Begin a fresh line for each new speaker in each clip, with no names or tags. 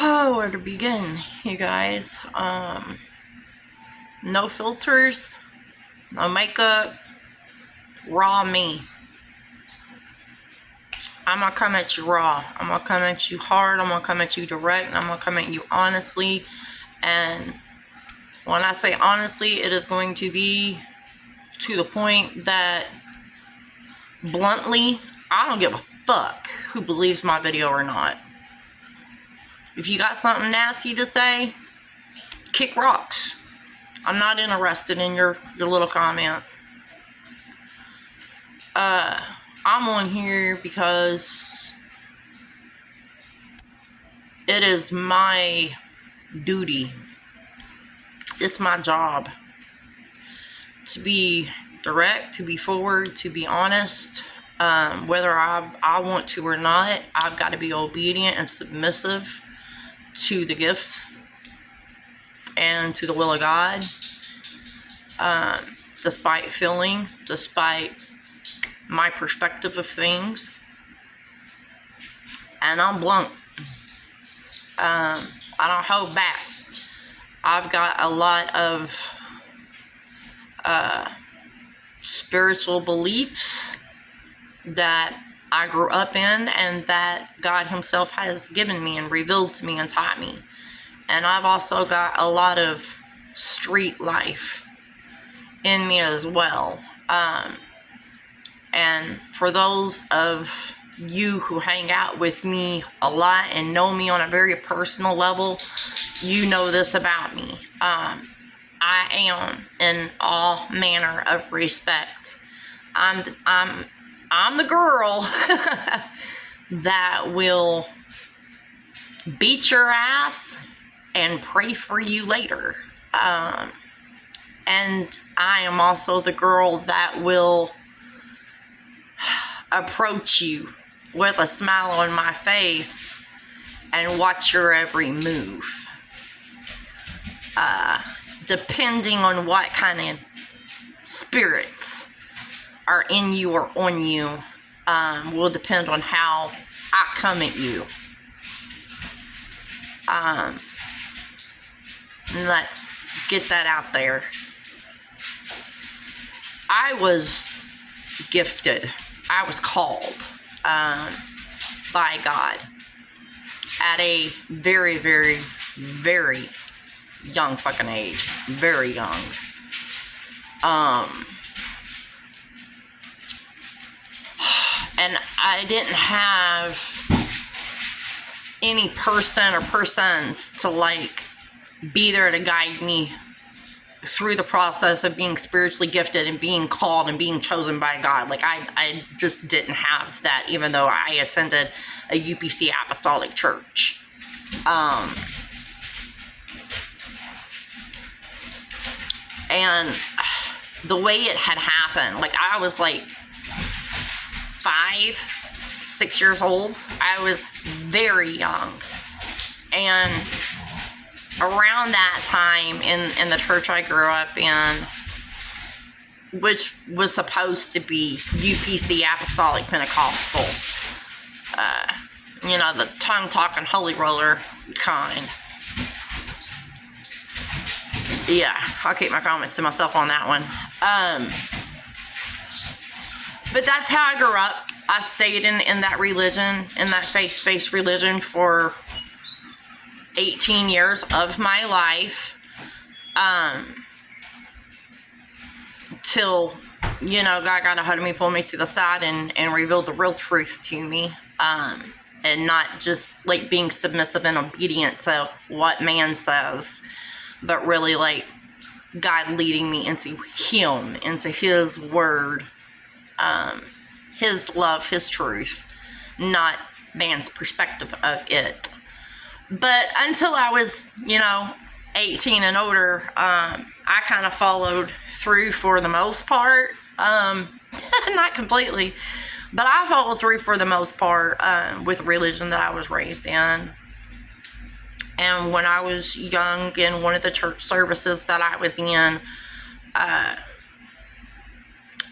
Oh, where to begin, you guys? No filters, no makeup, raw me. I'm gonna come at you raw. I'm gonna come at you hard. I'm gonna come at you direct. I'm gonna come at you honestly. And when I say honestly, it is going to be to the point that, bluntly, I don't give a fuck who believes my video or not. If you got something nasty to say, kick rocks. I'm not interested in your little comment. I'm on here because it is my duty. It's my job to be direct, to be forward, to be honest. Whether I want to or not, I've got to be obedient and submissive to the gifts and to the will of God. Despite my perspective of things. And I'm blunt. I don't hold back. I've got a lot of spiritual beliefs that I grew up in and that God himself has given me and revealed to me and taught me. And I've also got a lot of street life in me as well. And for those of you who hang out with me a lot and know me on a very personal level, you know this about me. I am in all manner of respect. I'm the girl that will beat your ass and pray for you later. And I am also the girl that will approach you with a smile on my face and watch your every move. Depending on what kind of spirits are in you or on you, will depend on how I come at you. Let's get that out there. I was gifted. I was called by God at a very, very, very young fucking age. Very young. And I didn't have any person or persons to like be there to guide me through the process of being spiritually gifted and being called and being chosen by God. Like I just didn't have that, even though I attended a UPC apostolic church. And the way it had happened, like I was like 5, 6 years old. I was very young. And around that time in the church I grew up in, which was supposed to be UPC Apostolic Pentecostal, the tongue-talking holy roller kind. Yeah, I'll keep my comments to myself on that one. But that's how I grew up. I stayed in that religion, in that faith-based religion for 18 years of my life, till, God got a hold of me, pulled me to the side and revealed the real truth to me, and not just like being submissive and obedient to what man says, but really like God leading me into him, into his word, his love, his truth, not man's perspective of it. But until I was, 18 and older, I kind of followed through for the most part. Not completely, but I followed through for the most part with the religion that I was raised in. And when I was young, in one of the church services that I was in,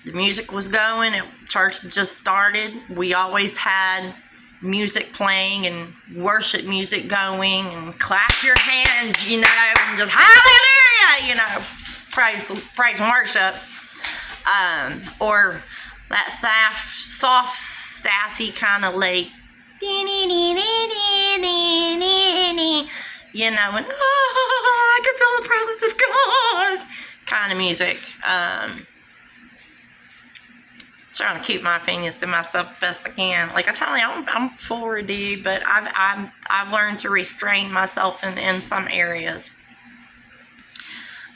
the music was going, church just started. We always had music playing and worship music going and clap your hands, you know, and just hallelujah, you know, praise and worship. Or that soft, sassy kind of like, you know, and I can feel the presence of God kind of music. Trying to keep my opinions to myself best I can. Like I tell you, I'm for dude, but I've learned to restrain myself in some areas.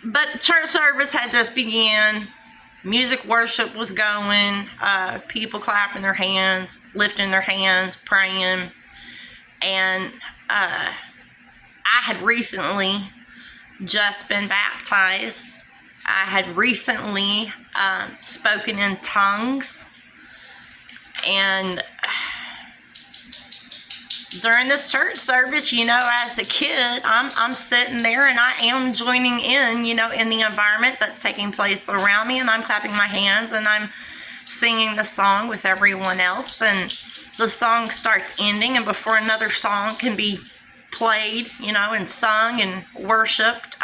But church service had just began. Music worship was going. People clapping their hands, lifting their hands, praying, and I had recently just been baptized. I had recently spoken in tongues, and during this church service, you know, as a kid, I'm sitting there and I am joining in, you know, in the environment that's taking place around me, and I'm clapping my hands and I'm singing the song with everyone else, and the song starts ending, and before another song can be played, you know, and sung and worshipped,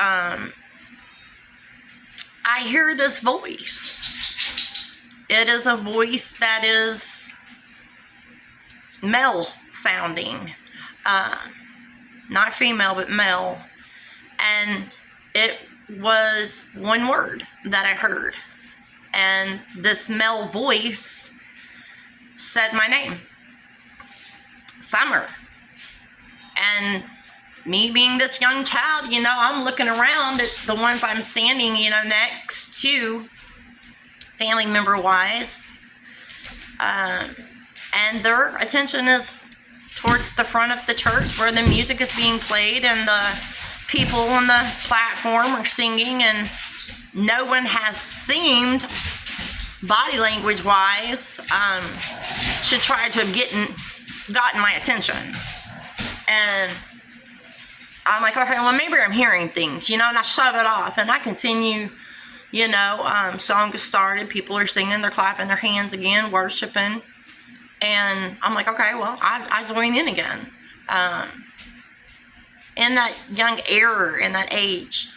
I hear this voice. It is a voice that is male sounding, not female, but male. And it was one word that I heard. And this male voice said my name, Summer. And me being this young child, you know, I'm looking around at the ones I'm standing, you know, next to, family member wise, and their attention is towards the front of the church where the music is being played and the people on the platform are singing, and no one has seemed, body language wise, should try to have gotten my attention. And I'm like, okay, well, maybe I'm hearing things, you know, and I shove it off, and I continue, you know, song has started, people are singing, they're clapping their hands again, worshiping, and I'm like, okay, well, I join in again. In that young era, in that age,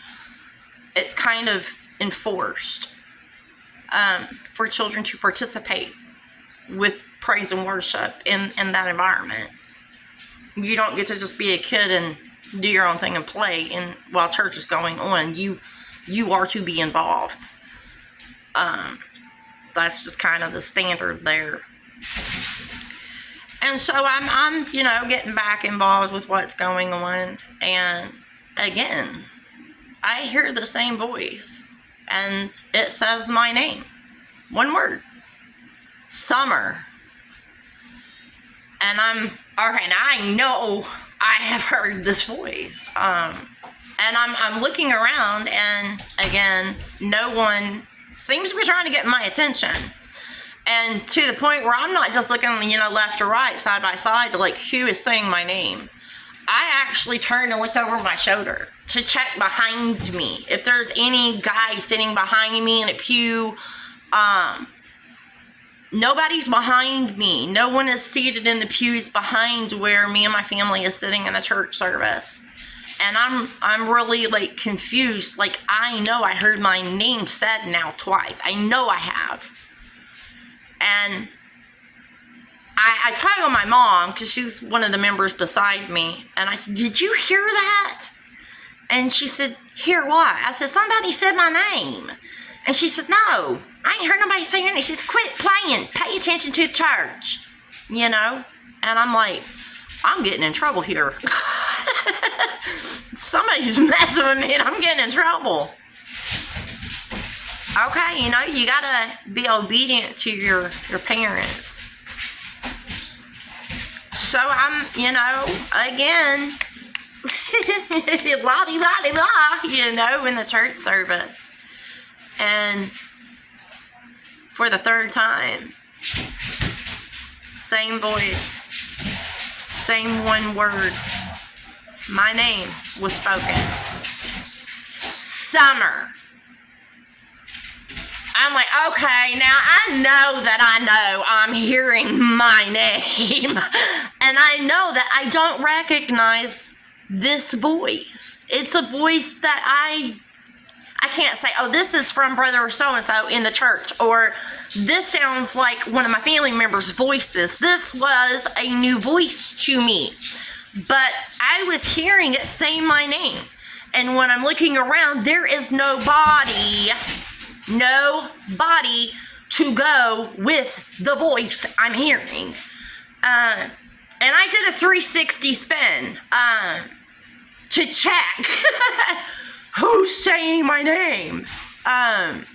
it's kind of enforced for children to participate with praise and worship in that environment. You don't get to just be a kid and do your own thing and play and while church is going on. You are to be involved. That's just kind of the standard there. And so I'm you know, getting back involved with what's going on, and again, I hear the same voice, and it says my name, one word, Summer. And and I know I have heard this voice. And I'm looking around, and again, no one seems to be trying to get my attention. And to the point where I'm not just looking, you know, left or right, side by side, to like, who is saying my name. I actually turned and looked over my shoulder to check behind me. If there's any guy sitting behind me in a pew, nobody's behind me. No one is seated in the pews behind where me and my family is sitting in a church service. And I'm really like confused. Like, I know I heard my name said now twice. I know I have. And I tag on my mom, because she's one of the members beside me. And I said, did you hear that? And she said, hear what? I said, somebody said my name. And she said, no, I ain't heard nobody say your name. She said, quit playing. Pay attention to church. You know? And I'm like, I'm getting in trouble here. Somebody's messing with me and I'm getting in trouble. Okay, you know, you gotta be obedient to your parents. So I'm, you know, again, la-di-la-di-la, you know, in the church service. And for the third time, same voice, same one word, my name was spoken. Summer. I'm like, okay, now I know that I know I'm hearing my name. And I know that I don't recognize this voice. It's a voice that I can't say, oh, this is from brother so-and-so in the church, or this sounds like one of my family members' voices. This was a new voice to me. But I was hearing it say my name. And when I'm looking around, there is nobody to go with the voice I'm hearing. And I did a 360 spin to check who's saying my name. And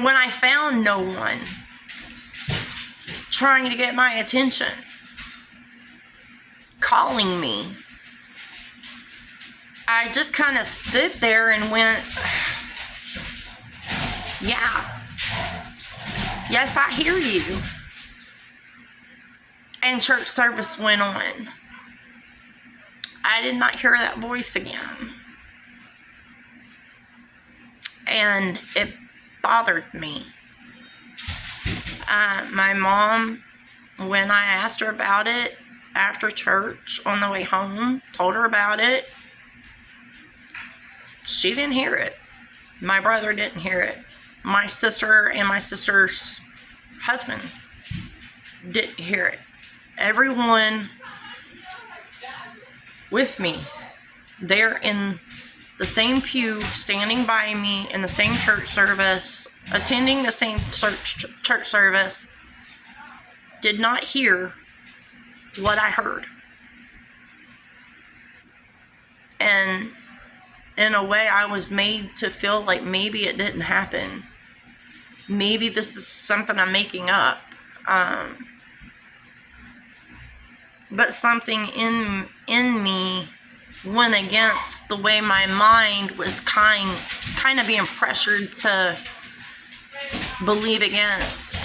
when I found no one trying to get my attention, calling me, I just kind of stood there and went, yeah, yes, I hear you. And church service went on. I did not hear that voice again. And it bothered me. My mom, when I asked her about it after church on the way home, told her about it, she didn't hear it. My brother didn't hear it. My sister and my sister's husband didn't hear it. Everyone with me, they're in the same pew, standing by me in the same church service, attending the same church service, did not hear what I heard. And in a way, I was made to feel like maybe it didn't happen. Maybe this is something I'm making up. But something in me went against the way my mind was kind of being pressured to believe against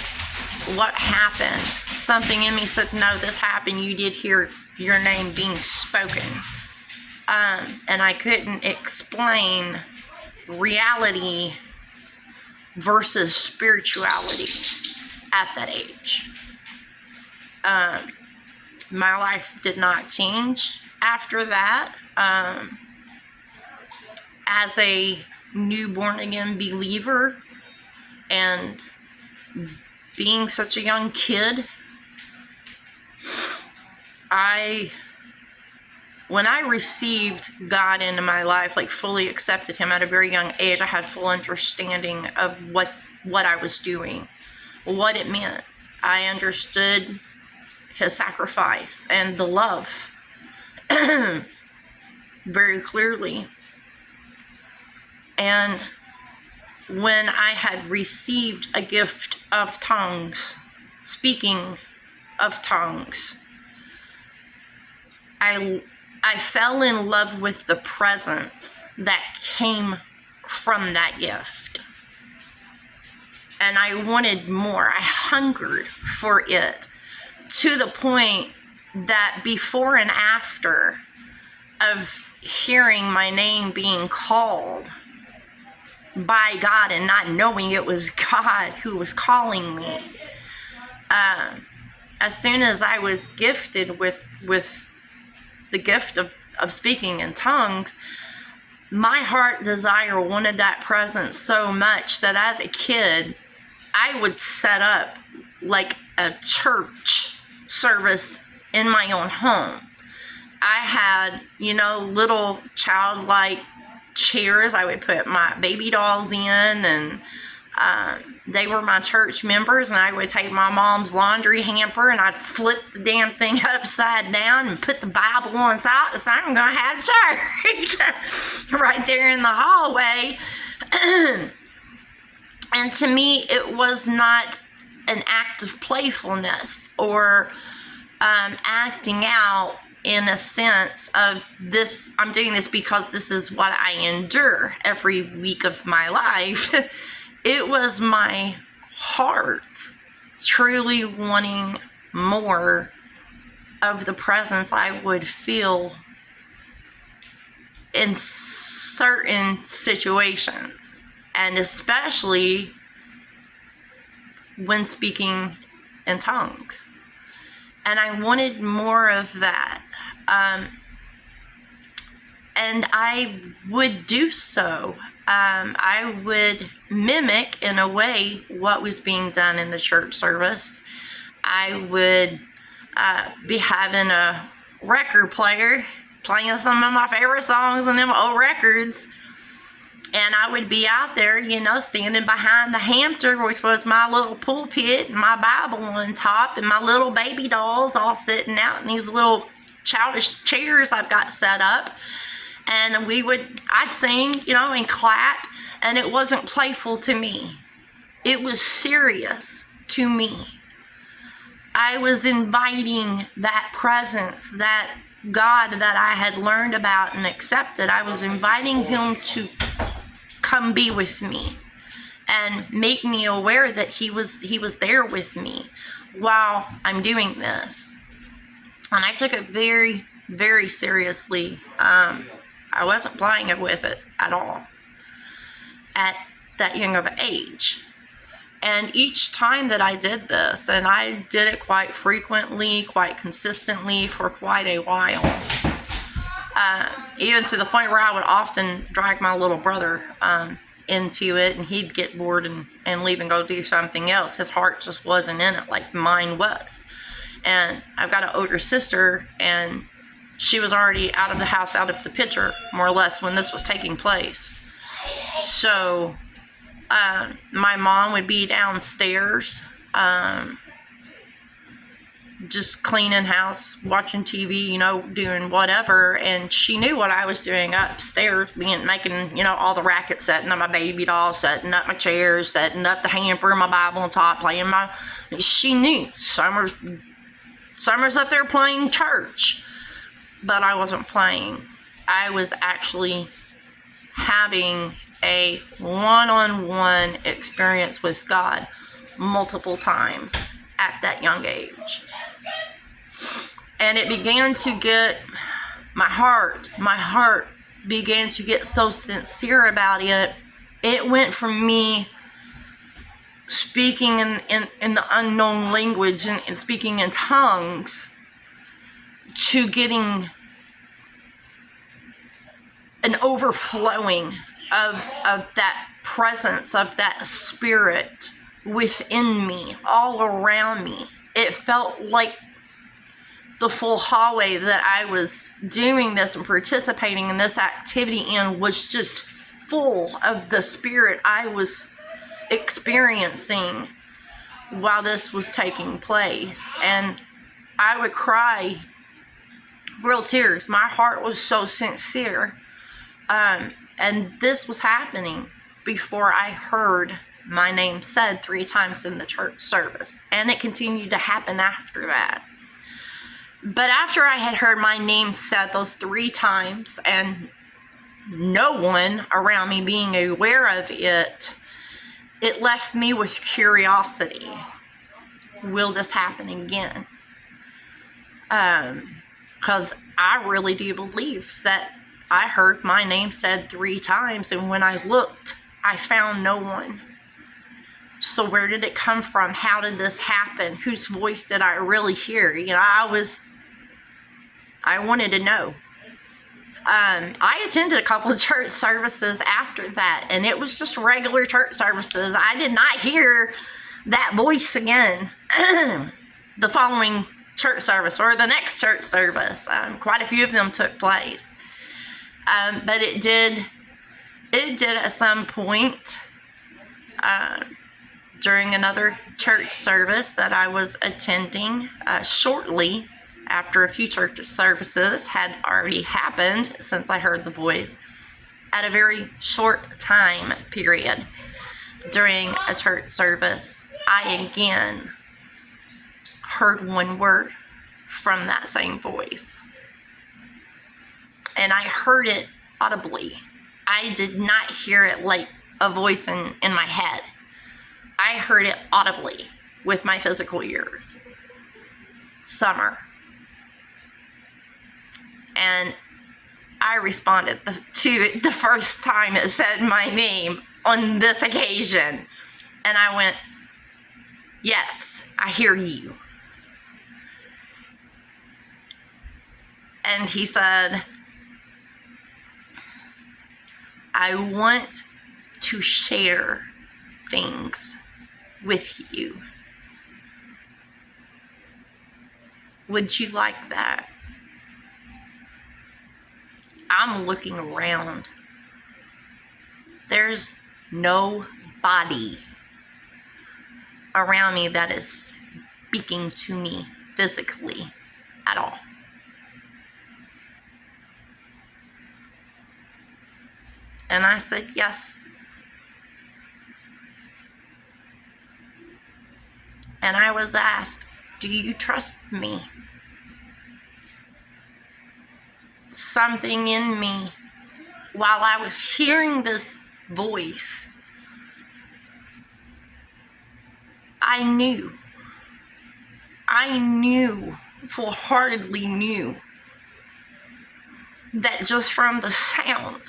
what happened. Something in me said, no, this happened. You did hear your name being spoken. And I couldn't explain reality versus spirituality at that age. My life did not change after that. As a new born again believer and being such a young kid, when I received God into my life, like fully accepted him at a very young age, I had full understanding of what I was doing, what it meant. I understood his sacrifice and the love very clearly. And when I had received a gift of tongues, speaking of tongues, I fell in love with the presence that came from that gift. And I wanted more. I hungered for it to the point that before and after of hearing my name being called by God and not knowing it was God who was calling me, as soon as I was gifted with the gift of speaking in tongues, my heart desire wanted that presence so much that as a kid, I would set up like a church service in my own home. I had, little childlike chairs I would put my baby dolls in, and they were my church members, and I would take my mom's laundry hamper and I'd flip the damn thing upside down and put the Bible on top and say, I'm going to have church right there in the hallway. And to me, it was not an act of playfulness or acting out in a sense of this, I'm doing this because this is what I endure every week of my life. It was my heart truly wanting more of the presence I would feel in certain situations. and especially when speaking in tongues. And I wanted more of that. And I would do so. I would mimic, in a way, what was being done in the church service. I would be having a record player playing some of my favorite songs on them old records. And I would be out there, standing behind the hamper, which was my little pulpit, and my Bible on top, and my little baby dolls all sitting out in these little childish chairs I've got set up. And I'd sing, and clap, and it wasn't playful to me. It was serious to me. I was inviting that presence, that God that I had learned about and accepted. I was inviting him to come be with me and make me aware that he was there with me while I'm doing this. And I took it very, very seriously. I wasn't playing with it at all at that young of age. And each time that I did this, and I did it quite frequently, quite consistently for quite a while, even to the point where I would often drag my little brother into it, and he'd get bored and leave and go do something else. His heart just wasn't in it like mine was. And I've got an older sister, and she was already out of the house, out of the picture, more or less, when this was taking place. So my mom would be downstairs, just cleaning house, watching TV, doing whatever, and she knew what I was doing upstairs, making, all the racket, setting up my baby doll, setting up my chairs, setting up the hamper, my Bible on top, she knew. Summer's up there playing church. But I wasn't playing. I was actually having a one-on-one experience with God multiple times at that young age. And it began to get, my heart began to get so sincere about it. It went from me speaking in the unknown language and speaking in tongues to getting an overflowing of that presence, of that spirit within me, all around me. It felt like the full hallway that I was doing this and participating in this activity in was just full of the spirit I was experiencing while this was taking place. And I would cry real tears. My heart was so sincere. And this was happening before I heard my name said 3 times in the church service. And it continued to happen after that. But after I had heard my name said those 3 times and no one around me being aware of it, it left me with curiosity. Will this happen again? Because I really do believe that I heard my name said 3 times, and when I looked, I found no one. So where did it come from? How did this happen? Whose voice did I really hear? I wanted to know. I attended a couple of church services after that, and it was just regular church services. I did not hear that voice again the following church service or the next church service. Quite a few of them took place. But it did at some point during another church service that I was attending shortly after a few church services had already happened since I heard the voice, at a very short time period during a church service, I again heard one word from that same voice. And I heard it audibly. I did not hear it like a voice in my head. I heard it audibly with my physical ears. Summer. And I responded to it the first time it said my name on this occasion. And I went, yes, I hear you. And he said, I want to share things with you. Would you like that? I'm looking around. There's nobody around me that is speaking to me physically at all. And I said, yes. And I was asked, do you trust me? Something in me, while I was hearing this voice, I knew, full-heartedly knew, that just from the sound,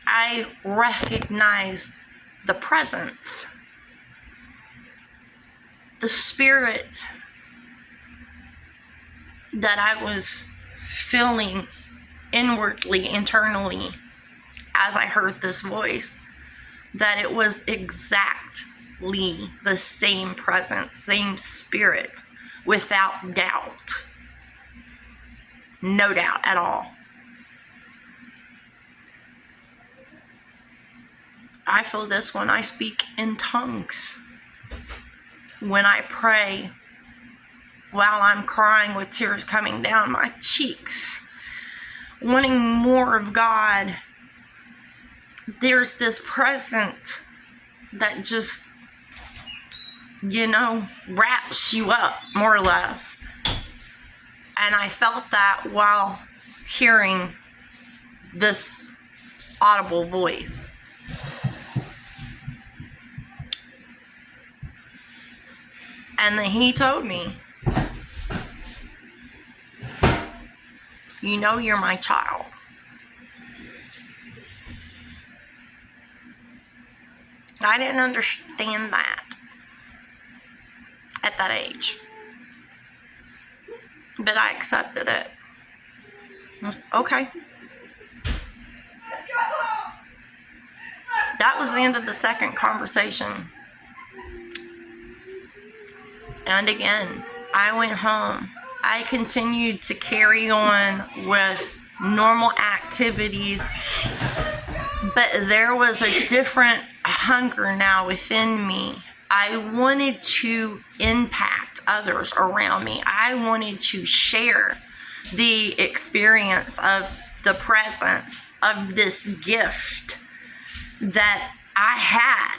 I recognized the presence, the spirit that I was feeling inwardly, internally, as I heard this voice, that it was exactly the same presence, same spirit, without doubt. No doubt at all. I feel this when I speak in tongues, when I pray, while I'm crying with tears coming down my cheeks, wanting more of God. There's this presence that just, wraps you up, more or less. And I felt that while hearing this audible voice. And then he told me, you're my child. I didn't understand that at that age. But I accepted it. Okay. That was the end of the second conversation. And again, I went home. I continued to carry on with normal activities, but there was a different hunger now within me. I wanted to impact others around me. I wanted to share the experience of the presence of this gift that I had.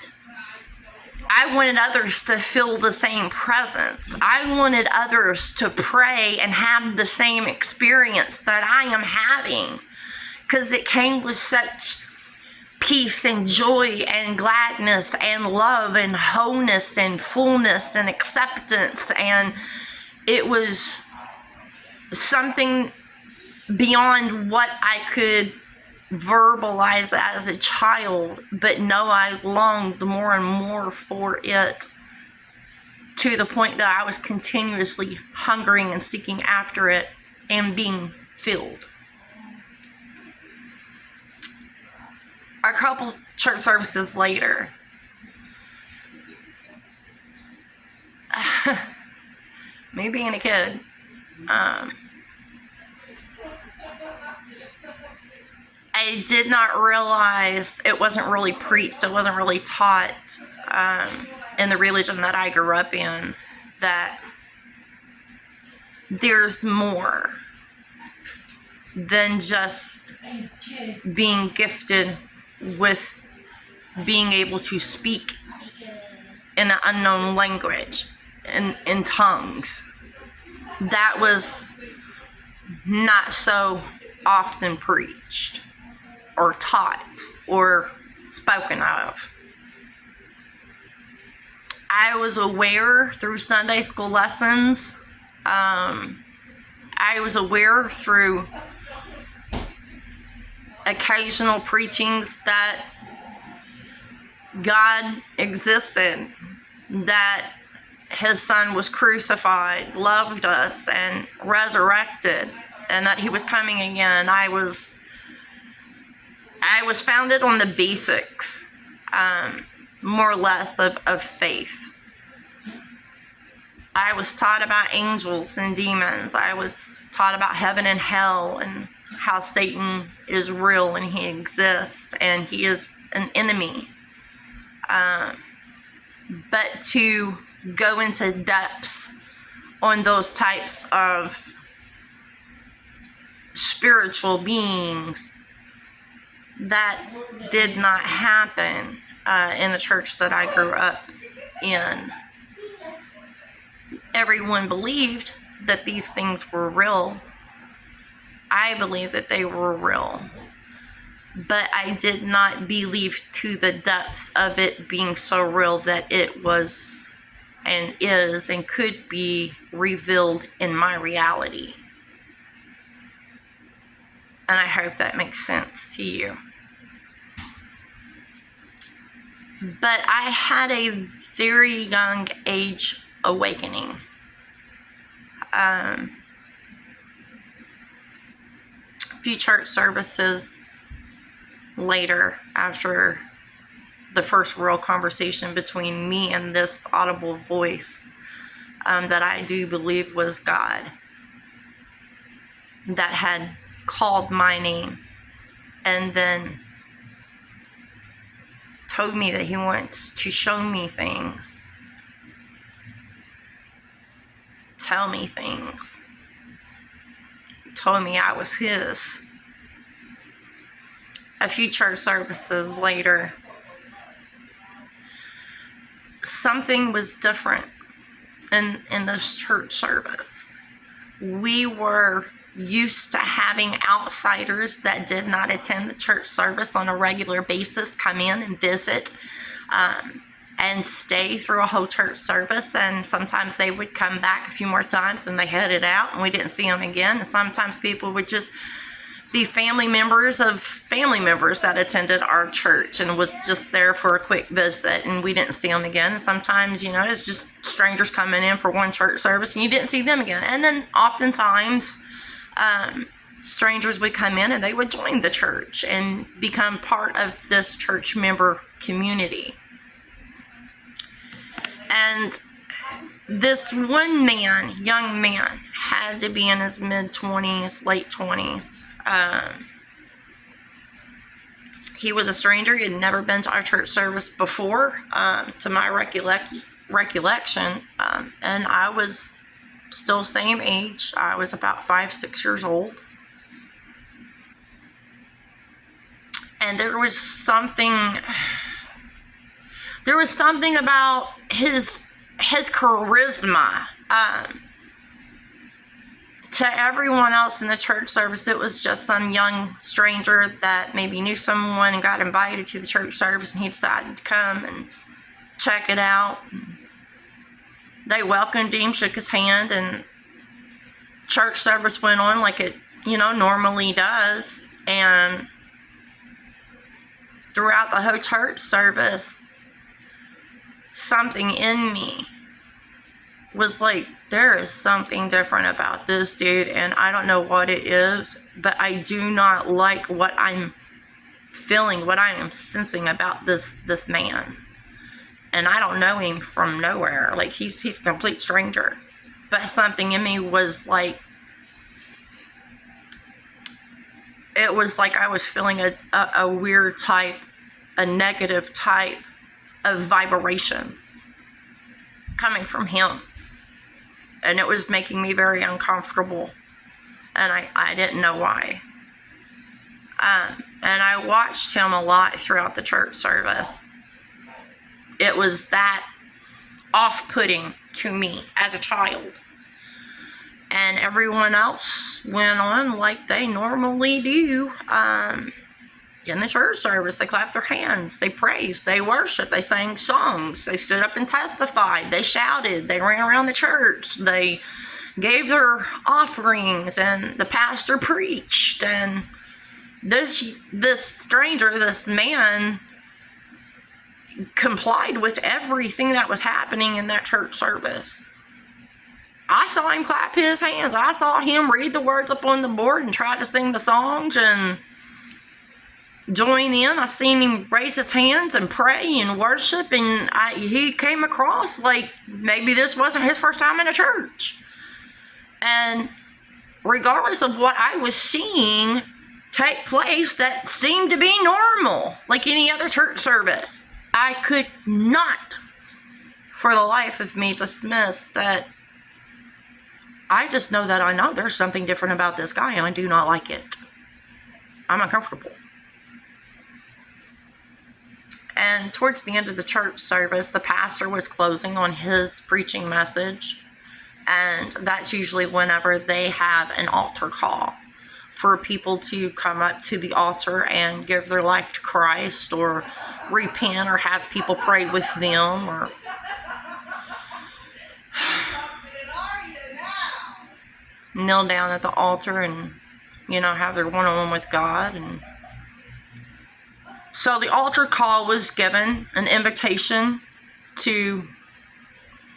I wanted others to feel the same presence. I wanted others to pray and have the same experience that I am having, because it came with such peace and joy and gladness and love and wholeness and fullness and acceptance. And it was something beyond what I could verbalize as a child, but no, I longed more and more for it, to the point that I was continuously hungering and seeking after it and being filled. A couple church services later, me being a kid, I did not realize it wasn't really preached, it wasn't really taught in the religion that I grew up in, that there's more than just being gifted with being able to speak in an unknown language, in tongues. That was not so often preached or taught or spoken of. I was aware through Sunday school lessons. I was aware through occasional preachings that God existed, that his son was crucified, loved us, and resurrected, and that he was coming again. I was founded on the basics, more or less, of faith. I was taught about angels and demons. I was taught about heaven and hell, and how Satan is real and he exists and he is an enemy. But to go into depths on those types of spiritual beings, that did not happen in the church that I grew up in. Everyone believed that these things were real. I believe that they were real. But I did not believe to the depth of it being so real that it was and is and could be revealed in my reality. And I hope that makes sense to you. But I had a very young age awakening. A few church services later, after the first real conversation between me and this audible voice that I do believe was God, that had called my name and then told me that he wants to show me things, tell me things, told me I was his. A few church services later, something was different in this church service. We were used to having outsiders that did not attend the church service on a regular basis come in and visit and stay through a whole church service, and sometimes they would come back a few more times and they headed out and we didn't see them again. And sometimes people would just be family members of family members that attended our church and was just there for a quick visit, and we didn't see them again. And sometimes, it's just strangers coming in for one church service and you didn't see them again. And then oftentimes strangers would come in and they would join the church and become part of this church member community. And this one man, young man, had to be in his mid-20s, late 20s. He was a stranger. He had never been to our church service before, to my recollection. And I was still same age. I was about 5-6 years old. And there was something about his charisma. To everyone else in the church service, it was just some young stranger that maybe knew someone and got invited to the church service, and he decided to come and check it out. They welcomed him, shook his hand, and church service went on like it, normally does. And throughout the whole church service, something in me was like, there is something different about this dude, and I don't know what it is, but I do not like what I'm feeling, what I am sensing about this man. And I don't know him from nowhere. Like, he's a complete stranger. But something in me was like, it was like I was feeling a weird type, a negative type of vibration coming from him. And it was making me very uncomfortable. And I didn't know why. And I watched him a lot throughout the church service. It was that off-putting to me as a child. And everyone else went on like they normally do. In the church service, they clapped their hands, they praised, they worshiped, they sang songs, they stood up and testified, they shouted, they ran around the church, they gave their offerings, and the pastor preached. And this stranger, this man, complied with everything that was happening in that church service. I saw him clap his hands. I saw him read the words up on the board and try to sing the songs and join in. I seen him raise his hands and pray and worship, and he came across like maybe this wasn't his first time in a church. And regardless of what I was seeing take place that seemed to be normal, like any other church service, I could not for the life of me dismiss that. I just know that I know there's something different about this guy, and I do not like it. I'm uncomfortable. And towards the end of the church service, the pastor was closing on his preaching message, and that's usually whenever they have an altar call for people to come up to the altar and give their life to Christ, or repent, or have people pray with them, or kneel down at the altar and, have their one-on-one with God. And so the altar call was given, an invitation to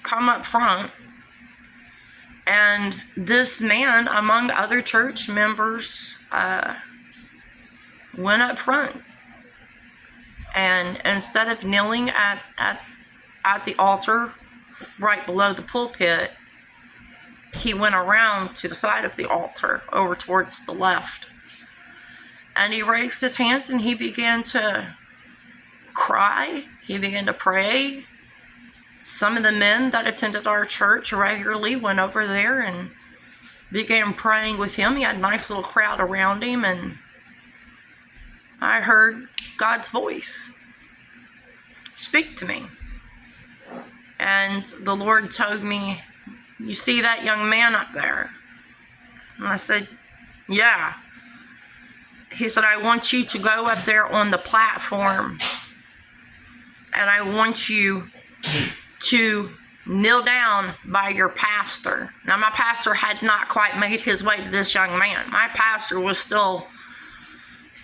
come up front. And this man, among other church members, went up front. And instead of kneeling at the altar right below the pulpit, he went around to the side of the altar, over towards the left. And he raised his hands and he began to cry. He began to pray. Some of the men that attended our church regularly went over there and began praying with him. He had a nice little crowd around him, and I heard God's voice speak to me. And the Lord told me, "You see that young man up there?" And I said, "Yeah." He said, "I want you to go up there on the platform, and I want you to kneel down by your pastor." Now, my pastor had not quite made his way to this young man. My pastor was still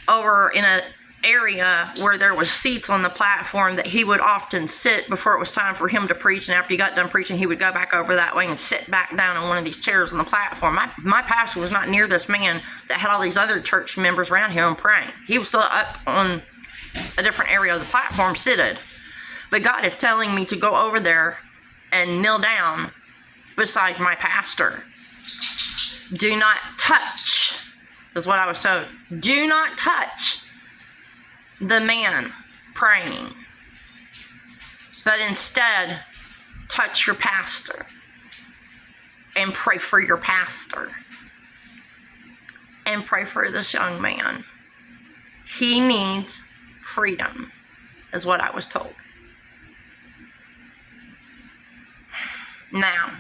over in an area where there was seats on the platform that he would often sit before it was time for him to preach, and after he got done preaching, he would go back over that way and sit back down on one of these chairs on the platform. My pastor was not near this man that had all these other church members around him praying. He was still up on a different area of the platform seated. But God is telling me to go over there and kneel down beside my pastor. Do not touch, is what I was told. Do not touch the man praying, but instead touch your pastor and pray for your pastor and pray for this young man. He needs freedom, is what I was told. Now,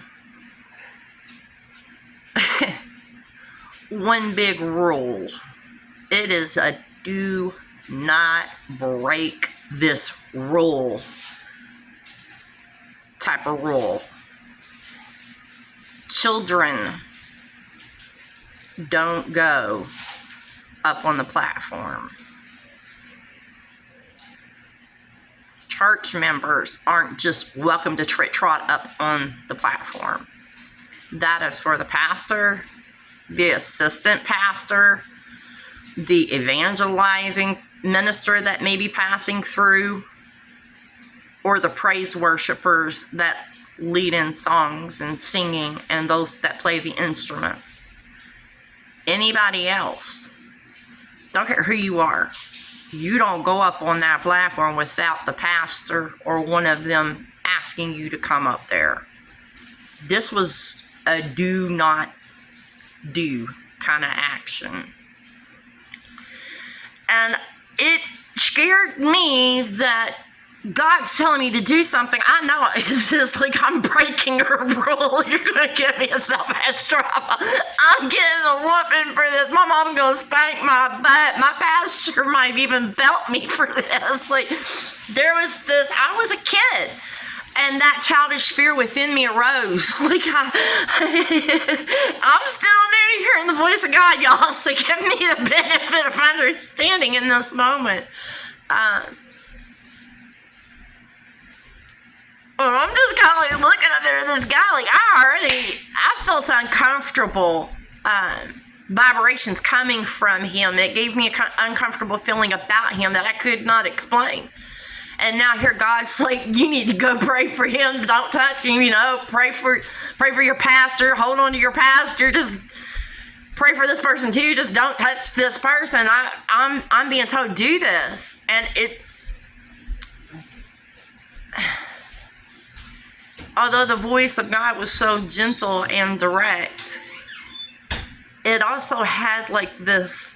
one big rule. It is a do not break this rule type of rule. Children don't go up on the platform. Church members aren't just welcome to trot up on the platform. That is for the pastor, the assistant pastor, the evangelizing minister that may be passing through, or the praise worshipers that lead in songs and singing, and those that play the instruments. Anybody else, don't care who you are, you don't go up on that platform without the pastor or one of them asking you to come up there. This was a do not do kind of action. And it scared me that God's telling me to do something. I know it's just like I'm breaking a rule. You're going to give me a self-edge trauma. I'm getting a whooping for this. My mom's going to spank my butt. My pastor might even belt me for this. Like, there was this, I was a kid, and that childish fear within me arose. Like, I'm still new to hearing the voice of God, y'all, so give me the benefit of understanding in this moment. Well, I'm just kind of like looking up there at this guy, like I felt uncomfortable vibrations coming from him. It gave me an uncomfortable feeling about him that I could not explain. And now here God's like, you need to go pray for him. Don't touch him, pray for your pastor. Hold on to your pastor. Just pray for this person too. Just don't touch this person. I'm being told do this. And although the voice of God was so gentle and direct, it also had like this.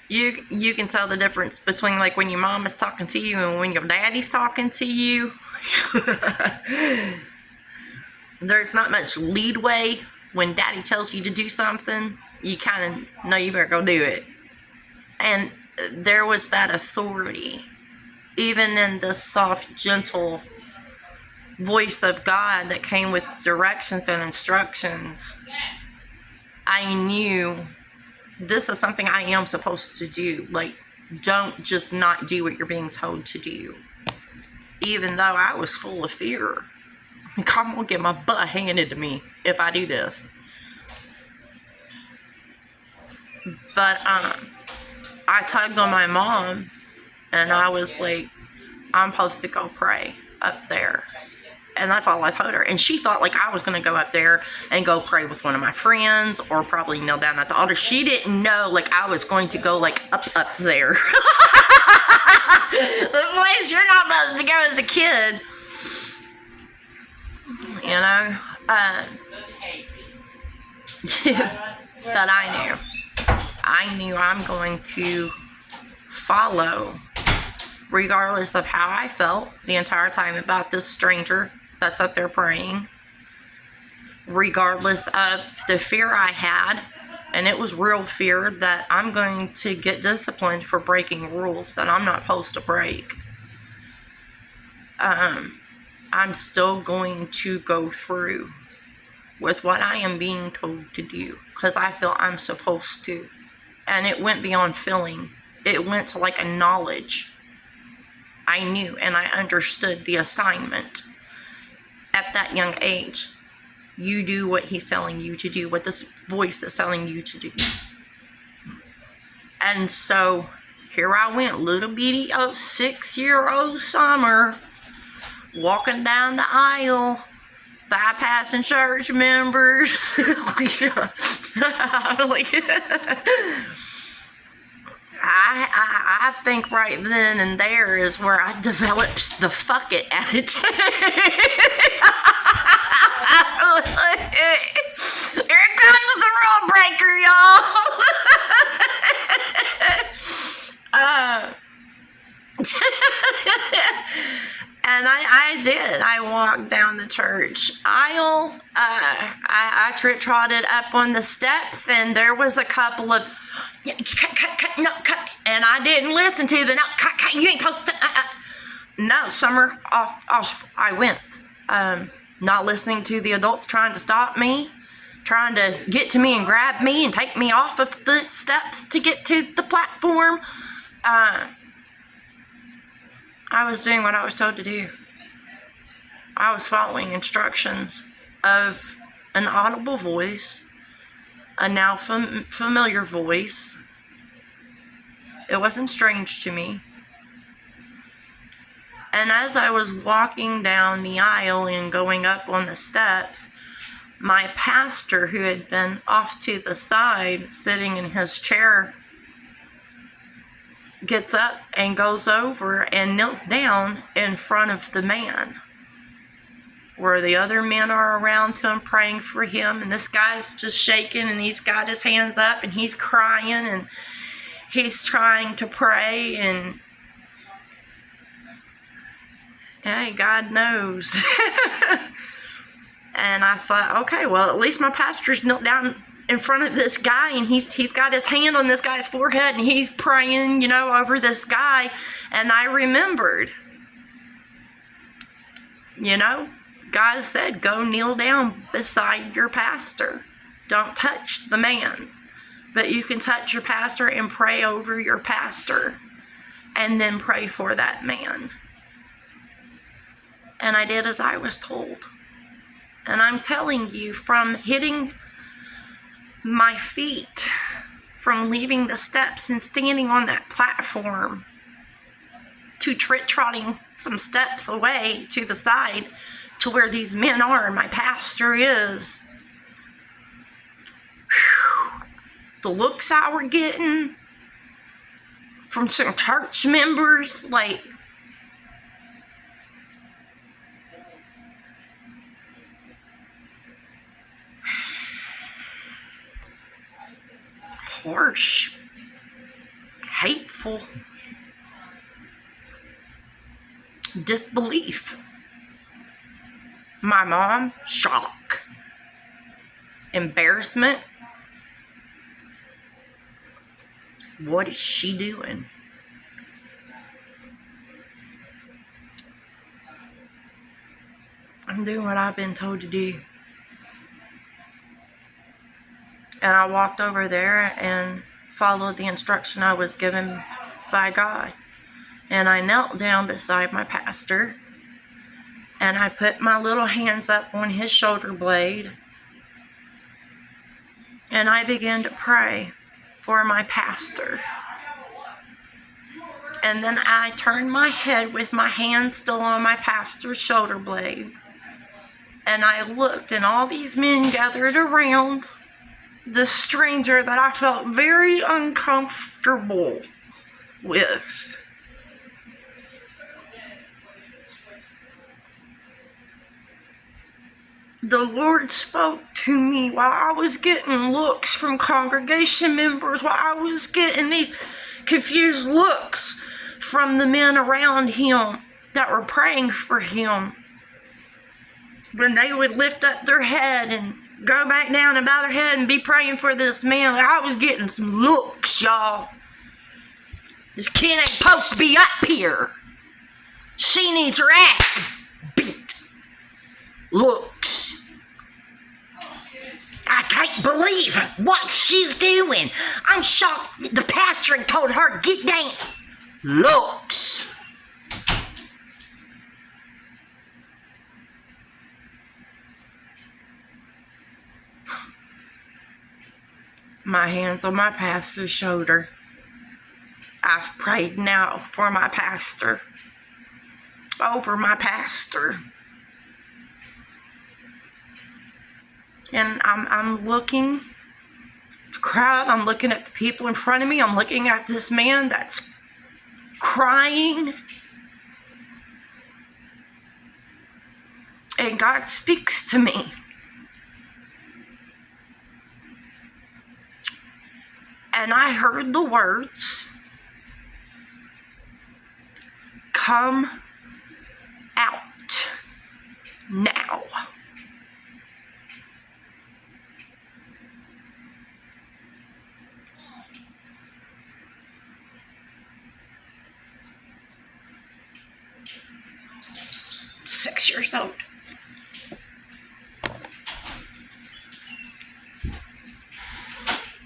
You can tell the difference between like when your mom is talking to you and when your daddy's talking to you. There's not much leadway when daddy tells you to do something. You kind of know you better go do it. And there was that authority, even in the soft, gentle voice of God that came with directions and instructions. I knew this is something I am supposed to do. Like, don't just not do what you're being told to do. Even though I was full of fear. Like, I'm going to get my butt handed to me if I do this. But I tugged on my mom and I was like, I'm supposed to go pray up there. And that's all I told her. And she thought like I was going to go up there and go pray with one of my friends or probably kneel down at the altar. She didn't know like I was going to go like up there. The place you're not supposed to go as a kid. But I knew I'm going to follow regardless of how I felt the entire time about this stranger that's up there praying, regardless of the fear I had, and it was real fear that I'm going to get disciplined for breaking rules that I'm not supposed to break. I'm still going to go through with what I am being told to do because I feel I'm supposed to. And it went beyond feeling. It went to like a knowledge. I knew and I understood the assignment at that young age. You do what he's telling you to do, what this voice is telling you to do. And so here I went, little bitty 6-year-old Summer, walking down the aisle, bypassing church members. I was like, I think right then and there is where I developed the fuck it attitude. Here comes the rule breaker, y'all. And I did. I walked down the church aisle. I trotted up on the steps, and there was a couple of cut, and I didn't listen to the no, cut, you ain't supposed to. No, Summer, off. I went. Not listening to the adults trying to stop me, trying to get to me and grab me and take me off of the steps to get to the platform. I was doing what I was told to do. I was following instructions of an audible voice, a now familiar voice. It wasn't strange to me. And as I was walking down the aisle and going up on the steps, my pastor, who had been off to the side, sitting in his chair, gets up and goes over and kneels down in front of the man where the other men are around him praying for him, and this guy's just shaking and he's got his hands up and he's crying and he's trying to pray, and hey, God knows. And I thought, okay, well, at least my pastor's knelt down in front of this guy, and he's got his hand on this guy's forehead, and he's praying, over this guy. And I remembered, God said, go kneel down beside your pastor. Don't touch the man, but you can touch your pastor and pray over your pastor. and then pray for that man. And I did as I was told. And I'm telling you, from hitting my feet, from leaving the steps and standing on that platform, to trotting some steps away to the side to where these men are, my pastor is, the looks I were getting from some church members, like, harsh, hateful, disbelief. My mom, shock, embarrassment. What is she doing? I'm doing what I've been told to do. And I walked over there and followed the instruction I was given by God. And I knelt down beside my pastor, and I put my little hands up on his shoulder blade, and I began to pray for my pastor. And then I turned my head with my hands still on my pastor's shoulder blade, and I looked, and all these men gathered around the stranger that I felt very uncomfortable with. The Lord spoke to me while I was getting looks from congregation members, while I was getting these confused looks from the men around him that were praying for him. When they would lift up their head and go back down and bow their head and be praying for this man, I was getting some looks, y'all. This kid ain't supposed to be up here. She needs her ass beat. Looks. I can't believe what she's doing. I'm shocked the pastor told her, get down. Looks. My hands on my pastor's shoulder. I've prayed now for my pastor. Over my pastor. And I'm looking at the crowd. I'm looking at the people in front of me. I'm looking at this man that's crying. And God speaks to me. And I heard the words, come out now. Six years old.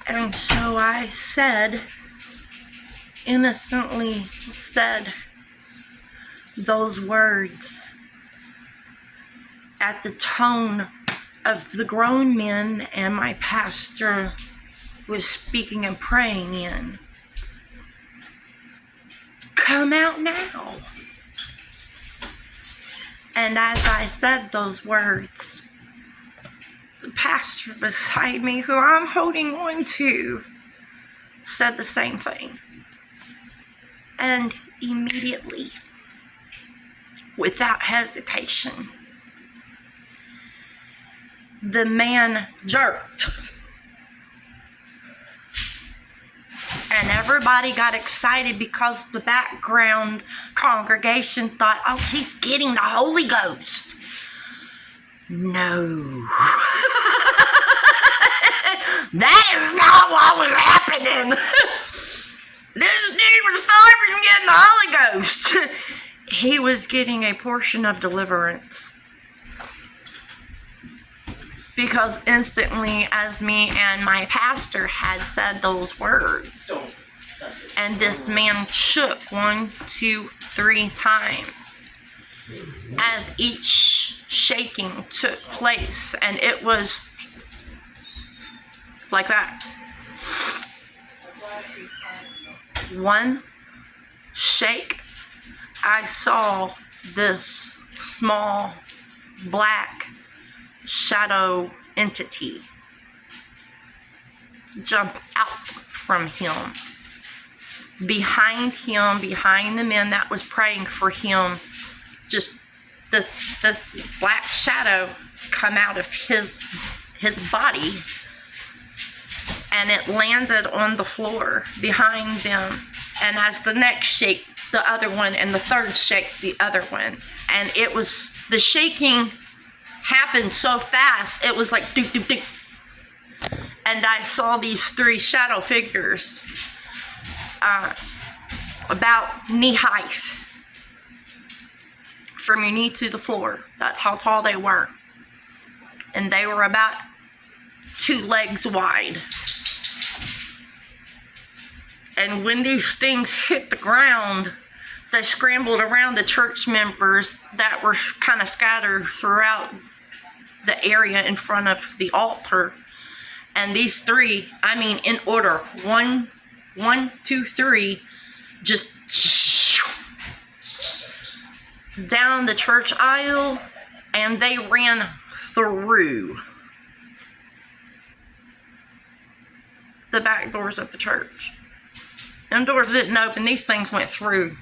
And so I said, innocently said those words at the tone of the grown men and my pastor was speaking and praying in. Come out now. And as I said those words, the pastor beside me, who I'm holding on to, said the same thing. And immediately, without hesitation, the man jerked. And everybody got excited because the background congregation thought, oh, he's getting the Holy Ghost. No. That is not what was happening. This dude was far from getting the Holy Ghost. He was getting a portion of deliverance. Because instantly, as me and my pastor had said those words, And this man shook 1, 2, 3 times as each shaking took place. And it was like that. One shake, I saw this small black shadow entity jump out from him. Behind him, behind the man that was praying for him, just this black shadow come out of his body, and it landed on the floor behind them. And as the next shake, the other one, and the third shake, the other one. And it was, the shaking happened so fast, it was like doop, doop, doop. And I saw these 3 shadow figures, about knee height, from your knee to the floor. That's how tall they were. And they were about 2 legs wide. And when these things hit the ground, they scrambled around the church members that were kind of scattered throughout the area in front of the altar. And these 3, I mean, in order, 1, 2, 3, just down the church aisle, and they ran through the back doors of the church. Them doors didn't open, these things went through.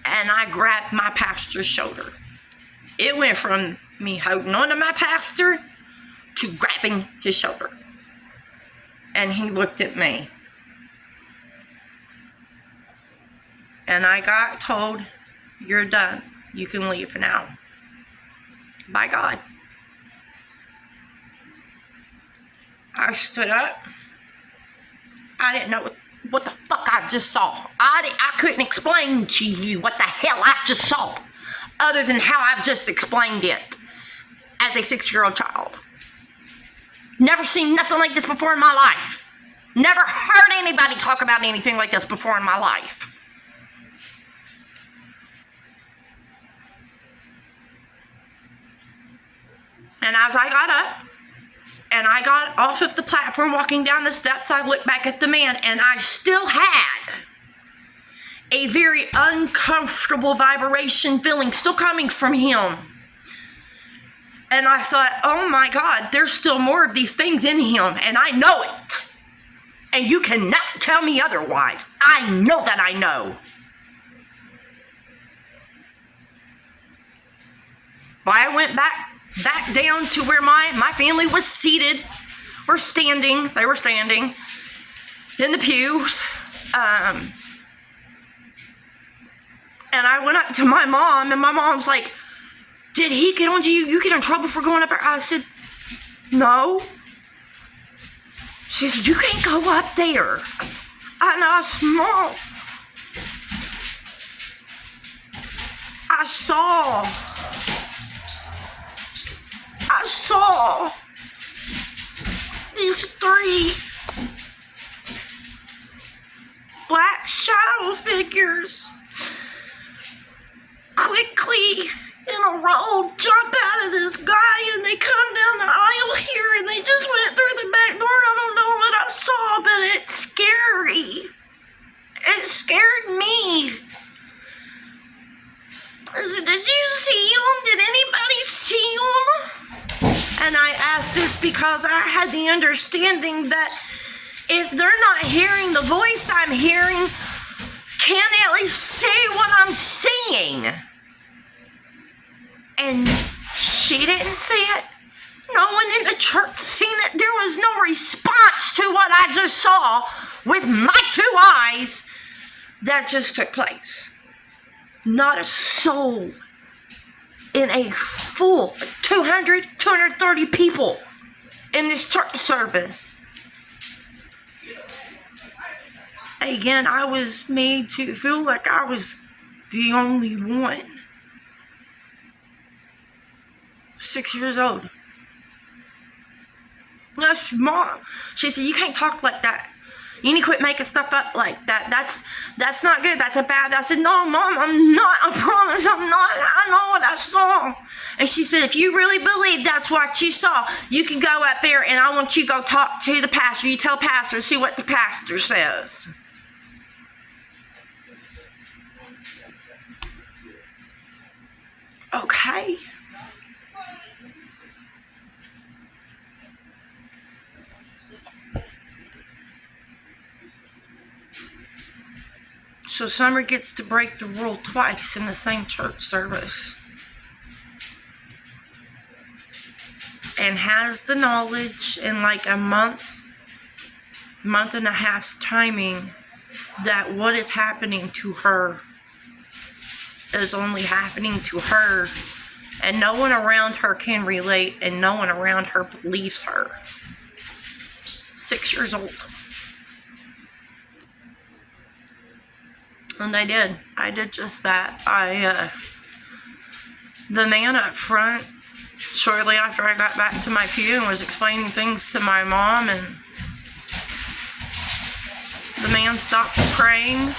And I grabbed my pastor's shoulder. It went from me holding on to my pastor to grabbing his shoulder. And he looked at me. And I got told, "You're done. You can leave now. By God." I stood up. I didn't know what the fuck I just saw. I couldn't explain to you what the hell I just saw, other than how I've just explained it as a 6-year-old child. Never seen nothing like this before in my life. Never heard anybody talk about anything like this before in my life. And as I got up, and I got off of the platform walking down the steps, I looked back at the man, and I still had a very uncomfortable vibration feeling still coming from him. And I thought, oh my God, there's still more of these things in him, and I know it. And you cannot tell me otherwise. I know that I know. Well, I went back down to where my family was seated, or standing. They were standing in the pews. And I went up to my mom, and my mom's like, "Did he get on to you? You get in trouble for going up there?" I said, "No." She said, "You can't go up there." And I said, "Mom, I saw these 3 black shadow figures quickly in a row jump out of this guy, and they come down the aisle here, and they just went through the back door. I don't know what I saw, but it's scary. It scared me." I said, "Did you see him? Did anybody see him?" And I asked this because I had the understanding that if they're not hearing the voice I'm hearing, can they at least say what I'm seeing? And she didn't see it. No one in the church seen it. There was no response to what I just saw with my 2 eyes that just took place. Not a soul in a full 230 people in this church service. Again, I was made to feel like I was the only one. 6 years old. Yes, Mom. She said, you can't talk like that. You need to quit making stuff up like that. That's not good. That's a bad. I said, no, Mom, I'm not. I promise I'm not. I know what I saw. And she said, if you really believe that's what you saw, you can go up there and I want you to go talk to the pastor. You tell the pastor, see what the pastor says. Okay. So Summer gets to break the rule twice in the same church service. And has the knowledge in like a month and a half's timing that what is happening to her is only happening to her. And no one around her can relate and no one around her believes her. 6 years old. And I did just that. The man up front, shortly after I got back to my pew and was explaining things to my mom, and the man stopped praying.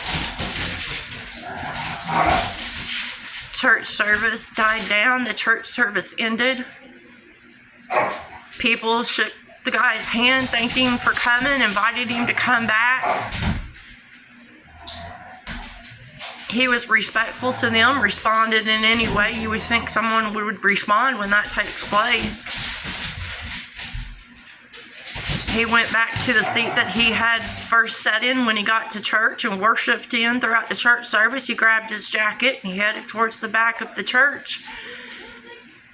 Church service died down. The church service ended. People shook the guy's hand, thanked him for coming, invited him to come back. He was respectful to them, responded in any way you would think someone would respond when that takes place. He went back to the seat that he had first sat in when he got to church and worshiped in throughout the church service. He grabbed his jacket and he headed towards the back of the church.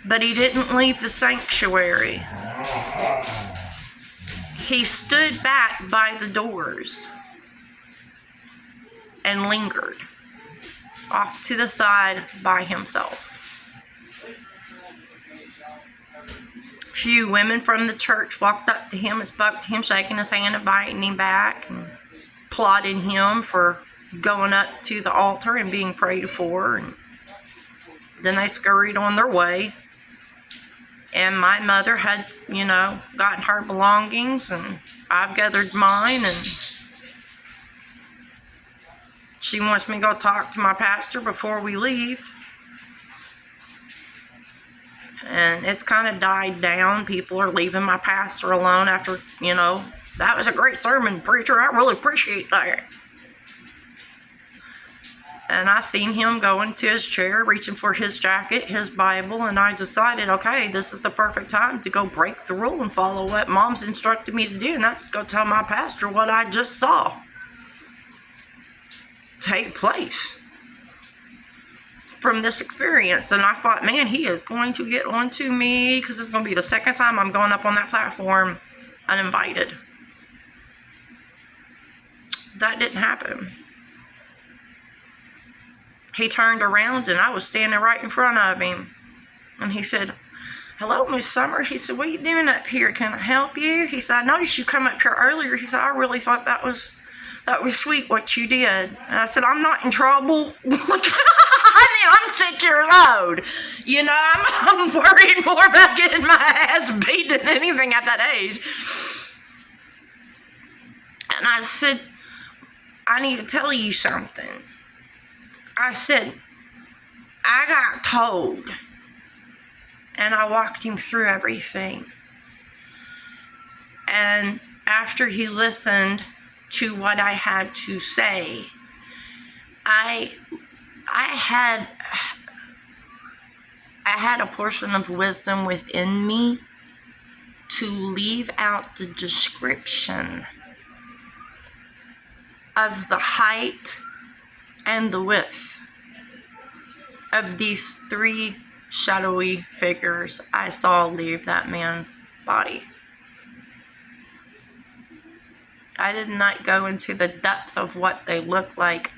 But he didn't leave the sanctuary. He stood back by the doors and lingered off to the side by himself. A few women from the church walked up to him and spoke to him, shaking his hand, inviting him back, and applauding him for going up to the altar and being prayed for. And then they scurried on their way. And my mother had, gotten her belongings, and I've gathered mine, and she wants me to go talk to my pastor before we leave. And it's kind of died down. People are leaving my pastor alone after, that was a great sermon, preacher. I really appreciate that. And I seen him going to his chair, reaching for his jacket, his Bible, and I decided, okay, this is the perfect time to go break the rule and follow what Mom's instructed me to do, and that's to go tell my pastor what I just saw take place from this experience. And I thought, man, he is going to get onto me, because it's going to be the second time I'm going up on that platform uninvited. That didn't happen. He turned around and I was standing right in front of him. And he said, hello, Miss Summer. He said, what are you doing up here? Can I help you? He said, I noticed you come up here earlier. He said, I really thought that was sweet what you did. And I said, I'm not in trouble. I'm 6 years old. I'm worried more about getting my ass beat than anything at that age. And I said, I need to tell you something. I said, I got told. And I walked him through everything. And after he listened to what I had to say, I had a portion of wisdom within me to leave out the description of the height and the width of these three shadowy figures I saw leave that man's body. I did not go into the depth of what they looked like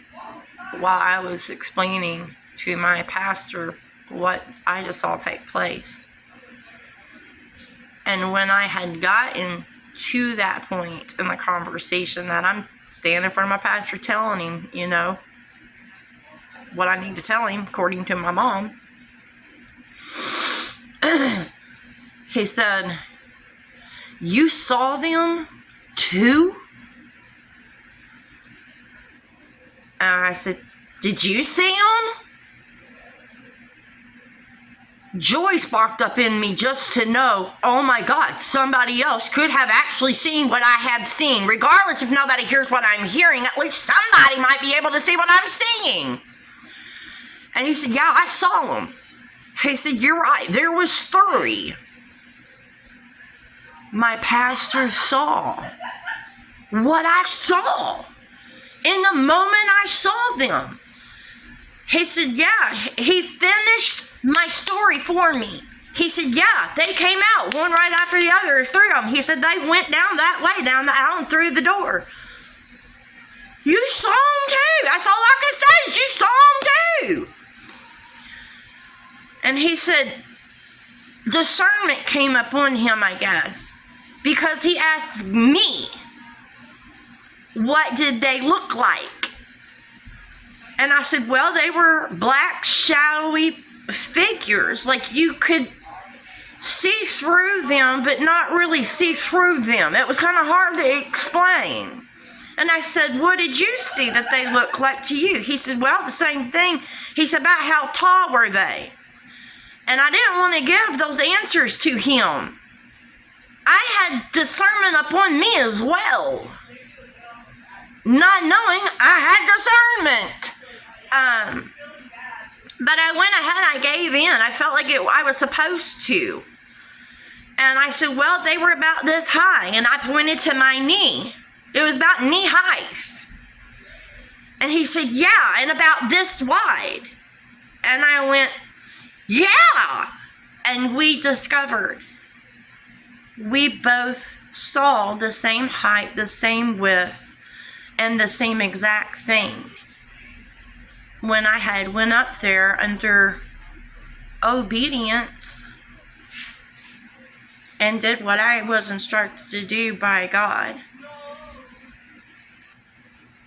while I was explaining to my pastor what I just saw take place. And when I had gotten to that point in the conversation that I'm standing in front of my pastor telling him, what I need to tell him according to my mom, he said, You saw them too? And I said, did you see them? Joy sparked up in me just to know, oh my God, somebody else could have actually seen what I have seen. Regardless if nobody hears what I'm hearing, at least somebody might be able to see what I'm seeing. And he said, yeah, I saw them. He said, you're right, there was 3. My pastor saw what I saw in the moment I saw them. He said, yeah, he finished my story for me. He said, yeah, they came out one right after the other. There's 3 of them. He said, they went down that way, down the aisle and through the door. You saw them too. That's all I can say is you saw them too. And he said, discernment came upon him, I guess, because he asked me, what did they look like? And I said, well, they were black, shadowy figures. Like you could see through them, but not really see through them. It was kind of hard to explain. And I said, what did you see that they looked like to you? He said, well, the same thing. He said, about how tall were they? And I didn't want to give those answers to him. I had discernment upon me as well. Not knowing I had discernment. But I went ahead, I gave in. I felt like I was supposed to. And I said, well, they were about this high. And I pointed to my knee. It was about knee height. And he said, yeah, and about this wide. And I went, yeah. And we discovered we both saw the same height, the same width, and the same exact thing. When I had went up there under obedience and did what I was instructed to do by God.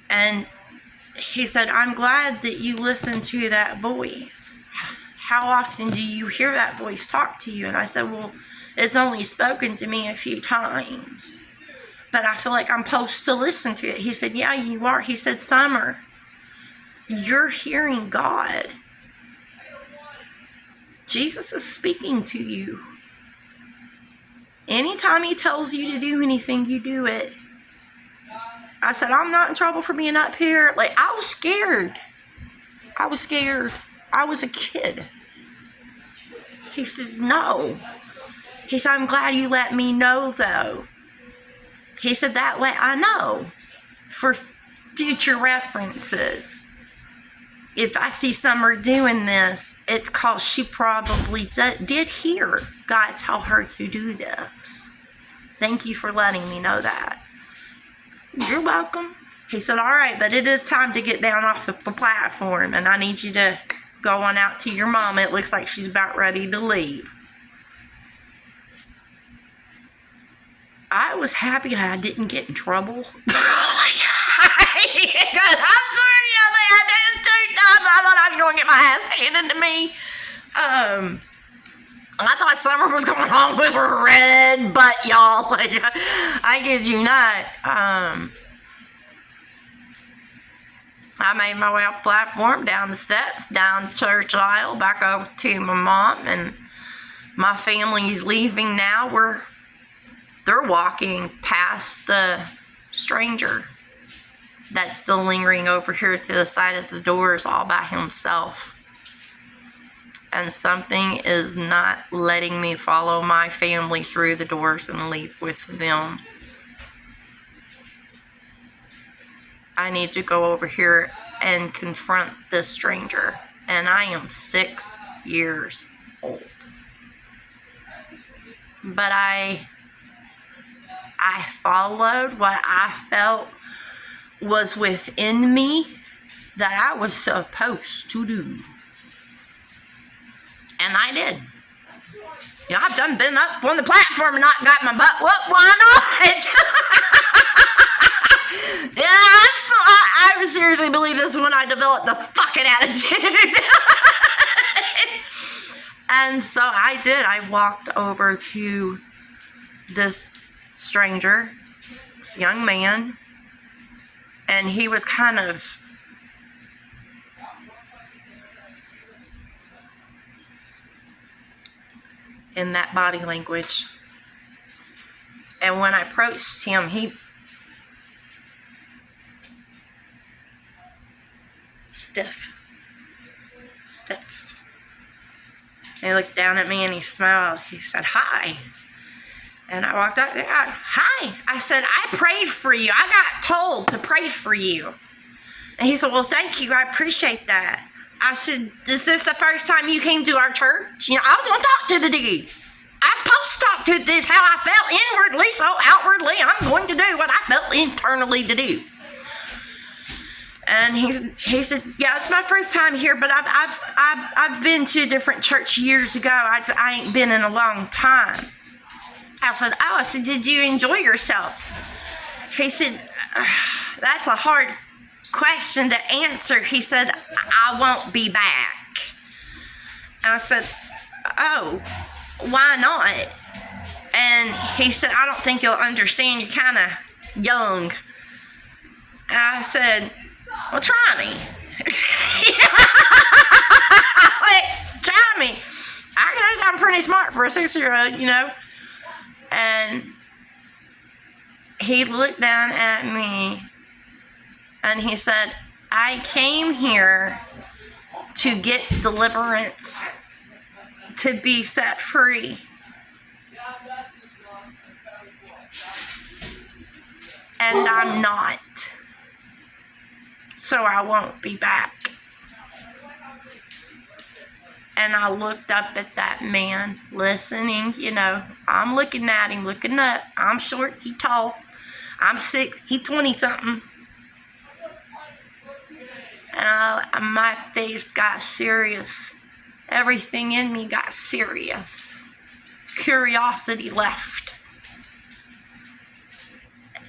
And he said, I'm glad that you listened to that voice. How often do you hear that voice talk to you? And I said, well, it's only spoken to me a few times, but I feel like I'm supposed to listen to it. He said, yeah, you are. He said, Summer, you're hearing God. Jesus is speaking to you. Anytime he tells you to do anything, you do it. I said, I'm not in trouble for being up here. Like, I was scared. I was scared. I was a kid. He said, no. He said, I'm glad you let me know, though. He said, that way I know for future references. If I see Summer doing this, it's because she probably did hear God tell her to do this. Thank you for letting me know that. You're welcome. He said, all right, but it is time to get down off of the platform, and I need you to go on out to your mom. It looks like she's about ready to leave. I was happy I didn't get in trouble. I thought I was going to get my ass handed to me. I thought Summer was going home with her red butt, y'all. Like, I kid you not. I made my way off the platform, down the steps, down the church aisle, back over to my mom, and my family's leaving now. They're walking past the stranger that's still lingering over here to the side of the doors all by himself. And something is not letting me follow my family through the doors and leave with them. I need to go over here and confront this stranger. And I am 6 years old. But I followed what I felt was within me that I was supposed to do. And I did. You know, I've done been up on the platform and not got my butt whooped. Why not? Yeah, I seriously believe this when I developed the fucking attitude. And so I did. I walked over to this stranger, this young man, and he was kind of in that body language. And when I approached him, he stiff. And he looked down at me and he smiled. He said, "Hi." And I walked up there. "Hi." I said, "I prayed for you. I got told to pray for you." And he said, "Well, thank you. I appreciate that." I said, "Is this the first time you came to our church?" You know, I was going to talk to the dude. I was supposed to talk to this how I felt inwardly, so outwardly I'm going to do what I felt internally to do. And he said, "Yeah, it's my first time here, but I've been to a different church years ago. I ain't been in a long time." I said, "Oh," I said, "Did you enjoy yourself?" He said, "That's a hard question to answer." He said, "I won't be back." And I said, "Oh, why not?" And he said, "I don't think you'll understand. You're kind of young." And I said, "Well, try me." Like, try me. I can understand I'm pretty smart for a 6-year-old, you know. And he looked down at me and he said, "I came here to get deliverance, to be set free. And I'm not. So I won't be back." And I looked up at that man, listening, you know. I'm looking at him, looking up. I'm short, he tall. I'm 6, he 20-something. And my face got serious. Everything in me got serious. Curiosity left.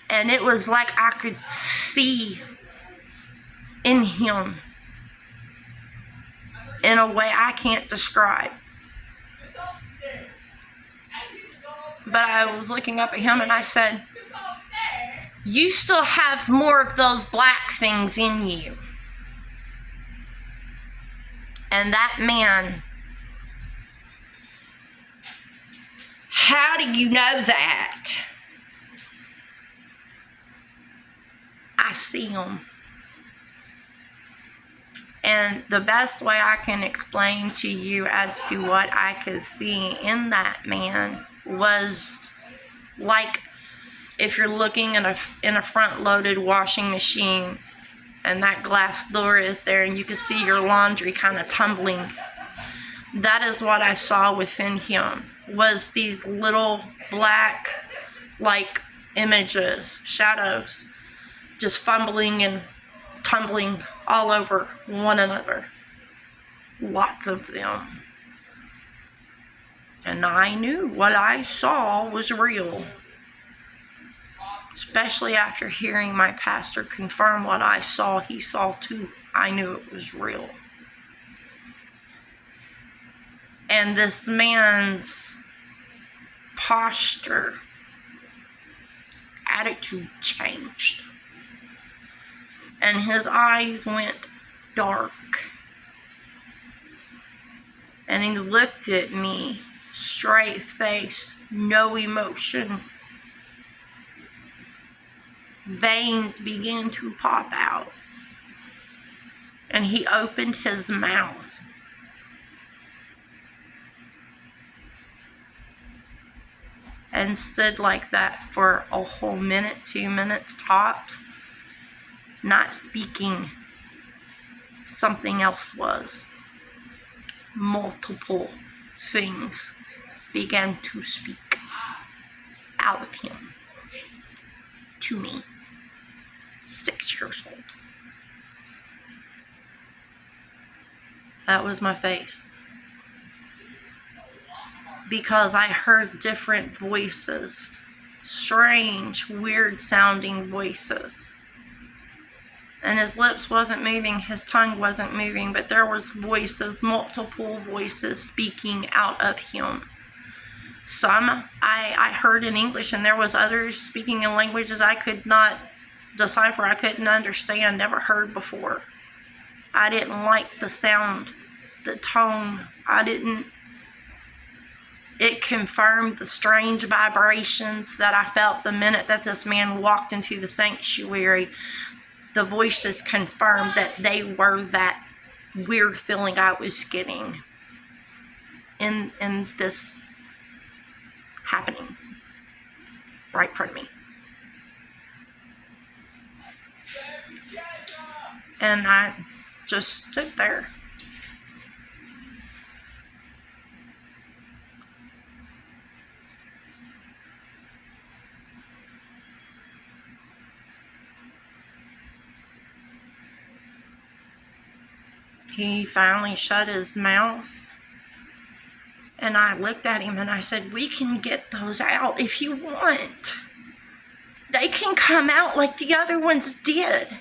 And it was like I could see in him in a way I can't describe. But I was looking up at him and I said, "You still have more of those black things in you." And that man, "How do you know that?" "I see them." And the best way I can explain to you as to what I could see in that man was like if you're looking in a front-loaded washing machine and that glass door is there and you can see your laundry kind of tumbling. That is what I saw within him, was these little black like images, shadows, just fumbling and tumbling all over one another. Lots of them. And I knew what I saw was real. Especially after hearing my pastor confirm what I saw, he saw too. I knew it was real. And this man's posture, attitude changed. And his eyes went dark. And he looked at me, straight face, no emotion. Veins began to pop out. And he opened his mouth. And stood like that for a whole minute, 2 minutes tops. Not speaking. Something else was. Multiple things began to speak out of him to me, 6 years old. That was my face. Because I heard different voices, strange, weird sounding voices. And his lips wasn't moving, his tongue wasn't moving, but there was voices, multiple voices speaking out of him. Some I heard in English, and there was others speaking in languages I could not decipher, I couldn't understand, never heard before. I didn't like the sound, the tone. It confirmed the strange vibrations that I felt the minute that this man walked into the sanctuary. The voices confirmed that they were that weird feeling I was getting in this happening right in front of me. And I just stood there. He finally shut his mouth, and I looked at him and I said, we can get those out if you want. They can come out like the other ones did.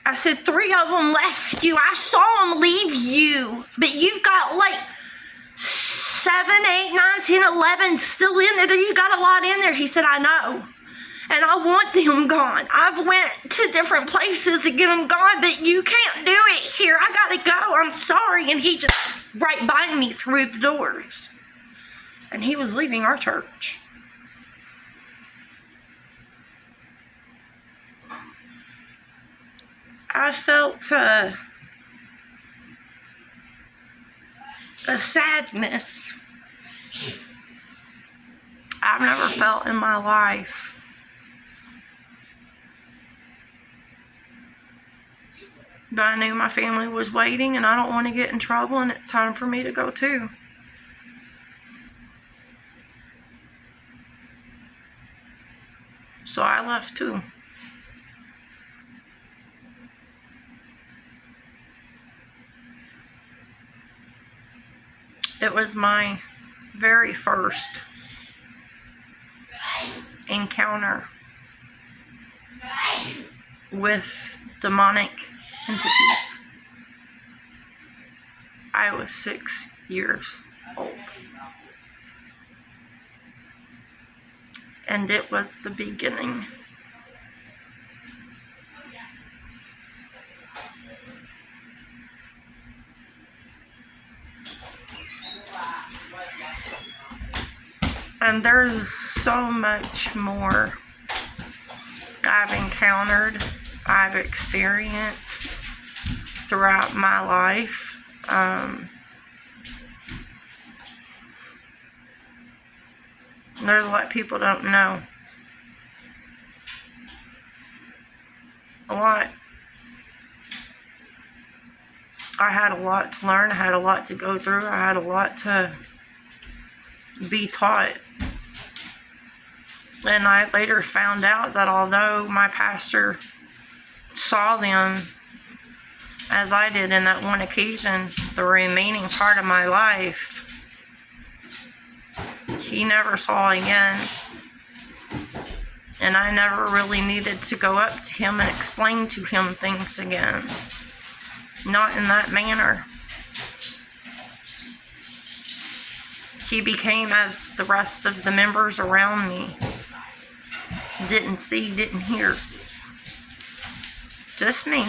I said, 3 of them left you. I saw them leave you, but you've got like 7, 8, 9, 10, 11 still in there. You got a lot in there. He said, I know. And I want them gone. I've went to different places to get them gone, but you can't do it here. I gotta go. I'm sorry. And he just right by me through the doors. And he was leaving our church. I felt a sadness I've never felt in my life. But I knew my family was waiting, and I don't want to get in trouble, and it's time for me to go too. So I left too. It was my very first encounter with demonic entities. I was 6 years old. And it was the beginning. And there's so much more I've encountered, I've experienced throughout my life. There's a lot people don't know. A lot. I had a lot to learn. I had a lot to go through. I had a lot to be taught. And I later found out that although my pastor saw them as I did in that one occasion, the remaining part of my life, he never saw again. And I never really needed to go up to him and explain to him things again. Not in that manner. He became as the rest of the members around me. Didn't see, didn't hear. Just me.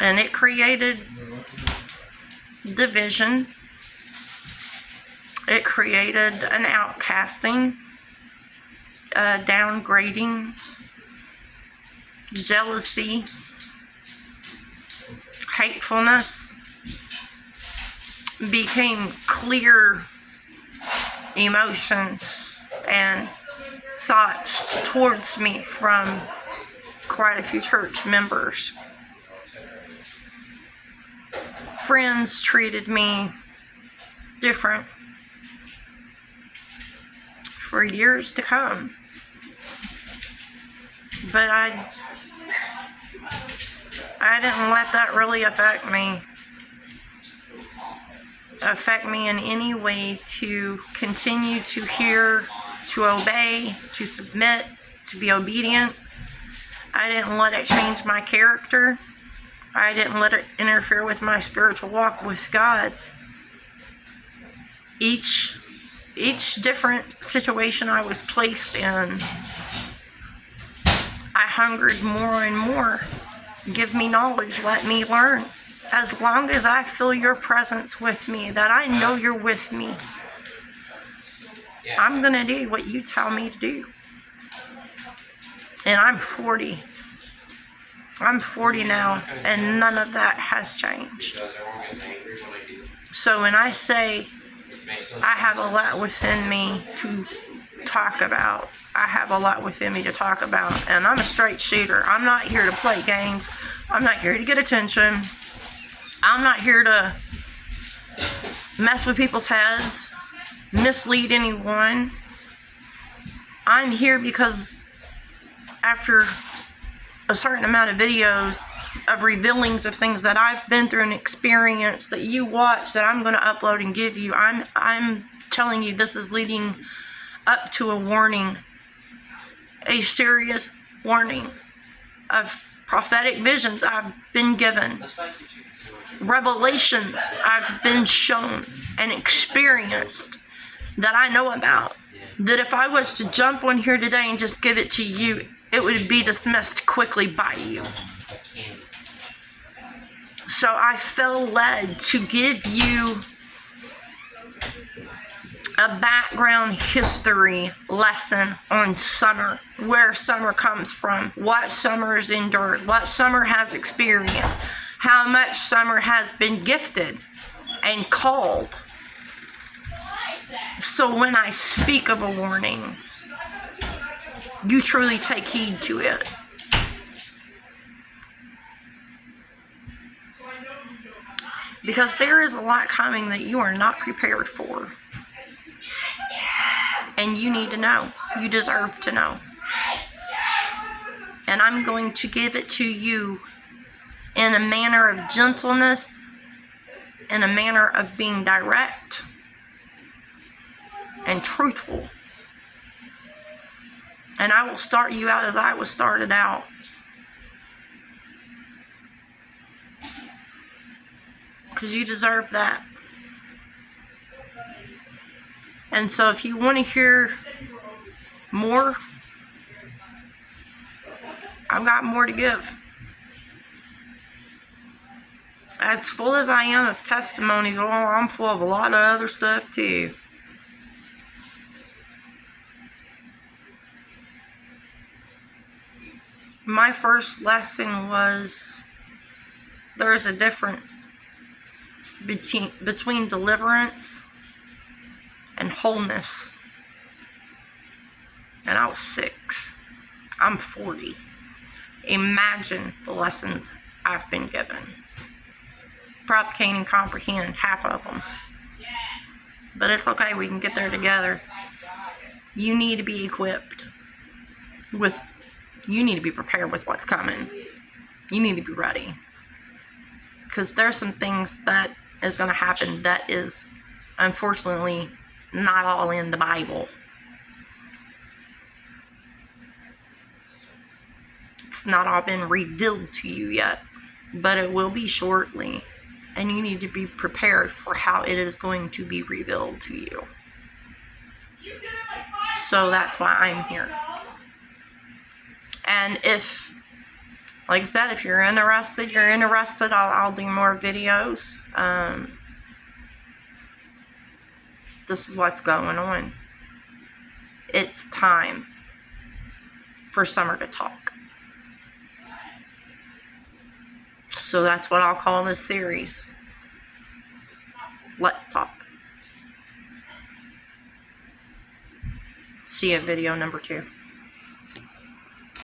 And it created division. It created an outcasting, downgrading, jealousy, hatefulness. Became clear emotions and thoughts towards me from quite a few church members. Friends treated me different for years to come. But I didn't let that really affect me in any way to continue to hear, to obey, to submit, to be obedient. I didn't let it change my character. I didn't let it interfere with my spiritual walk with God. each different situation I was placed in, I hungered more and more. Give me knowledge, let me learn. As long as I feel your presence with me, that I know you're with me, I'm gonna do what you tell me to do. And I'm 40. I'm 40 now, and none of that has changed. So when I say I have a lot within me to talk about, I have a lot within me to talk about, and I'm a straight shooter. I'm not here to play games. I'm not here to get attention. I'm not here to mess with people's heads, mislead anyone. I'm here because after a certain amount of videos of revealings of things that I've been through and experienced that you watch, that I'm going to upload and give you, I'm telling you this is leading up to a warning, a serious warning of prophetic visions I've been given, revelations I've been shown and experienced that I know about, that if I was to jump on here today and just give it to you, it would be dismissed quickly by you. So I felt led to give you a background history lesson on Summer, where Summer comes from, what Summer has endured, what Summer has experienced, how much Summer has been gifted and called. So when I speak of a warning, you truly take heed to it. Because there is a lot coming that you are not prepared for. And you need to know. You deserve to know. And I'm going to give it to you in a manner of gentleness, in a manner of being direct and truthful. And I will start you out as I was started out. Because you deserve that. And so if you want to hear more, I've got more to give. As full as I am of testimonies, I'm full of a lot of other stuff too. My first lesson was there's a difference between deliverance and wholeness. And I was 6. I'm 40. Imagine the lessons I've been given. Probably can't even comprehend half of them. But it's okay, we can get there together. You need to be equipped with, you need to be prepared with what's coming. You need to be ready. Because there's some things that is going to happen that is unfortunately not all in the Bible. It's not all been revealed to you yet, but it will be shortly. And you need to be prepared for how it is going to be revealed to you. So that's why I'm here. And if, like I said, if you're interested, I'll do more videos. This is what's going on. It's time for Summer to talk. So that's what I'll call this series. Let's talk. See you at video number 2.